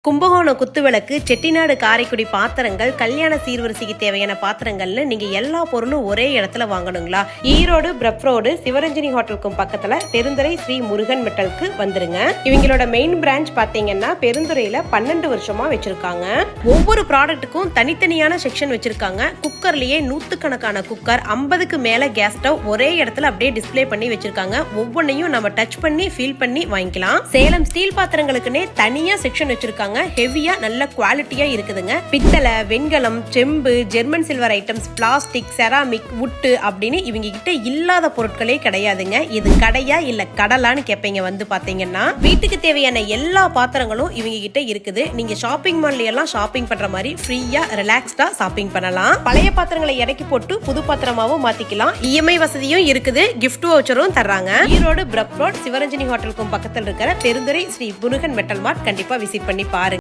கும்பகோணம் குத்துவிளக்கு, செட்டிநாடு காரைக்குடி பாத்திரங்கள், கல்யாண சீர்வரிசைக்கு தேவையான பாத்திரங்கள்னு நீங்க எல்லா பொருளும் ஒரே இடத்துல வாங்கணுங்களா? ஈரோடு பிரப் ரோடு சிவரஞ்சனி ஹோட்டலுக்கும் பக்கத்துல பெருந்துறை ஸ்ரீ முருகன் மெட்டலுக்கு வந்துருங்க. இவங்களோட மெயின் பிரான்ச் பாத்தீங்கன்னா பெருந்துறையில 12 வருஷமா வச்சிருக்காங்க. ஒவ்வொரு ப்ராடக்ட்டுக்கும் தனித்தனியான செக்ஷன் வச்சிருக்காங்க. குக்கர்லயே நூத்துக்கணக்கான குக்கர், 50க்கு மேல கேஸ் ஸ்டவ் ஒரே இடத்துல அப்படியே டிஸ்பிளே பண்ணி வச்சிருக்காங்க. ஒவ்வொன்னையும் நம்ம டச் பண்ணி ஃபீல் பண்ணி வாங்கிக்கலாம். சேலம் ஸ்டீல் பாத்திரங்களுக்குன்னே தனியா செக்ஷன் வச்சிருக்காங்க. ஹெவியா நல்ல குவாலிட்டியா இருக்குதுங்க. பித்தளை, வெண்கலம், செம்பு, German silver items, plastic, ceramic, wood அப்படின்னு இவங்க கிட்ட இல்லாத பொருட்களே கிடையாதுங்க. இது கடையா இல்ல கடலான்னு கேட்பீங்க. வந்து பாத்தீங்கன்னா வீட்டுக்கு தேவையான எல்லா பாத்திரங்களும் இவங்க கிட்ட இருக்குது. நீங்க ஷாப்பிங் மால்ல எல்லாம் ஷாப்பிங் பண்ற மாதிரி ஃப்ரீயா ரிலாக்ஸ்டா ஷாப்பிங் பண்ணலாம். பழைய பாத்திரங்களை எடைக்கு போட்டு புது பாத்திரமாவும் மாத்திக்கலாம். இஎம்ஐ வசதியும் இருக்குது. கிஃப்ட் வவுச்சரும் தர்றாங்க. ஈரோடு பிரப் ரோட் சிவரஞ்சனி ஹோட்டலுக்கும் பக்கத்தில் இருக்கிற பெருந்துறை ஸ்ரீ முருகன் மெட்டல் மார்ட் கண்டிப்பா விசிட் பண்ணி பாருங்க.